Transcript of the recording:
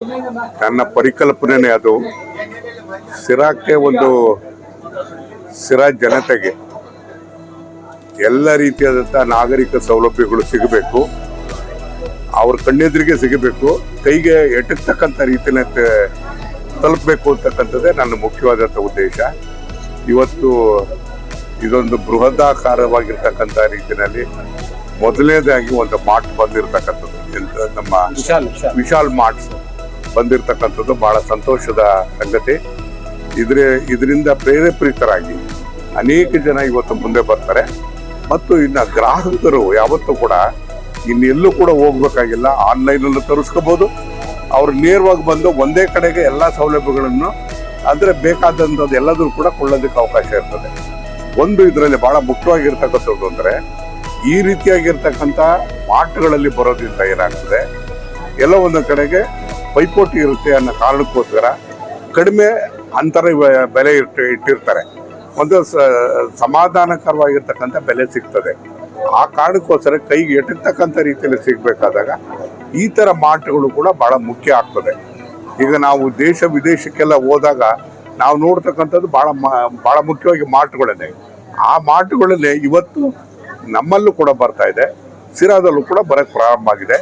ನನ್ನ ಪರಿಕಲ್ಪನೆ ಅದು. ಸಿರಾಕ್ಕೆ ಒಂದು ಸಿರಾ ಜನತೆಗೆ ಎಲ್ಲ ರೀತಿಯಾದಂಥ ನಾಗರಿಕ ಸೌಲಭ್ಯಗಳು ಸಿಗಬೇಕು, ಅವ್ರ ಕಣ್ಣೆದುರಿಗೆ ಸಿಗಬೇಕು, ಕೈಗೆ ಎಟಕ್ತಕ್ಕಂಥ ರೀತಿಯಲ್ಲಿ ತಲುಪಬೇಕು ಅಂತಕ್ಕಂಥದ್ದೇ ನನ್ನ ಮುಖ್ಯವಾದಂಥ ಉದ್ದೇಶ. ಇವತ್ತು ಇದೊಂದು ಬೃಹದಾಕಾರವಾಗಿರ್ತಕ್ಕಂಥ ರೀತಿಯಲ್ಲಿ ಮೊದಲನೇದಾಗಿ ಒಂದು ಮಾರ್ಟ್ ಬಂದಿರತಕ್ಕಂಥದ್ದು, ನಮ್ಮ ವಿಶಾಲ್ ಮಾರ್ಟ್ಸ್ ಬಂದಿರತಕ್ಕಂಥದ್ದು ಬಹಳ ಸಂತೋಷದ ಸಂಗತಿ. ಇದರಿಂದ ಪ್ರೇರೇಪಿತರಾಗಿ ಅನೇಕ ಜನ ಇವತ್ತು ಮುಂದೆ ಬರ್ತಾರೆ. ಮತ್ತು ಇನ್ನು ಗ್ರಾಹಕರು ಯಾವತ್ತೂ ಕೂಡ ಇನ್ನೆಲ್ಲೂ ಕೂಡ ಹೋಗ್ಬೇಕಾಗಿಲ್ಲ, ಆನ್ಲೈನಲ್ಲೂ ತರಿಸ್ಕೋಬಹುದು. ಅವ್ರು ನೇರವಾಗಿ ಬಂದು ಒಂದೇ ಕಡೆಗೆ ಎಲ್ಲ ಸೌಲಭ್ಯಗಳನ್ನು ಅಂದರೆ ಬೇಕಾದಂಥದ್ದು ಎಲ್ಲದೂ ಕೂಡ ಕೊಳ್ಳೋದಕ್ಕೆ ಅವಕಾಶ ಇರ್ತದೆ. ಒಂದು ಇದರಲ್ಲಿ ಬಹಳ ಮುಖ್ಯವಾಗಿರ್ತಕ್ಕಂಥದ್ದು ಅಂದರೆ ಈ ರೀತಿಯಾಗಿರ್ತಕ್ಕಂಥ ಮಾರ್ಟ್ಗಳಲ್ಲಿ ಬರೋದ್ರಿಂದ ಏನಾಗ್ತದೆ, ಎಲ್ಲ ಒಂದು ಕಡೆಗೆ ಪೈಪೋಟಿ ಇರುತ್ತೆ ಅನ್ನೋ ಕಾರಣಕ್ಕೋಸ್ಕರ ಕಡಿಮೆ ಅಂತರ ಬೆಲೆ ಇಟ್ಟಿರ್ತಾರೆ. ಒಂದು ಸಮಾಧಾನಕರವಾಗಿರ್ತಕ್ಕಂಥ ಬೆಲೆ ಸಿಗ್ತದೆ. ಆ ಕಾರಣಕ್ಕೋಸ್ಕರ ಕೈಗೆ ಎಟಕ್ತಕ್ಕಂಥ ರೀತಿಯಲ್ಲಿ ಸಿಗಬೇಕಾದಾಗ ಈ ಥರ ಮಾರ್ಟ್ಗಳು ಕೂಡ ಬಹಳ ಮುಖ್ಯ ಆಗ್ತದೆ. ಈಗ ನಾವು ದೇಶ ವಿದೇಶಕ್ಕೆಲ್ಲ ಹೋದಾಗ ನಾವು ನೋಡ್ತಕ್ಕಂಥದ್ದು ಬಹಳ ಮುಖ್ಯವಾಗಿ ಮಾರ್ಟ್ಗಳನ್ನೇ. ಆ ಮಾರ್ಟ್ಗಳನ್ನೇ ಇವತ್ತು ನಮ್ಮಲ್ಲೂ ಕೂಡ ಬರ್ತಾ ಇದೆ, ಸಿರಾದಲ್ಲೂ ಕೂಡ ಬರೋಕ್ಕೆ ಪ್ರಾರಂಭ ಆಗಿದೆ.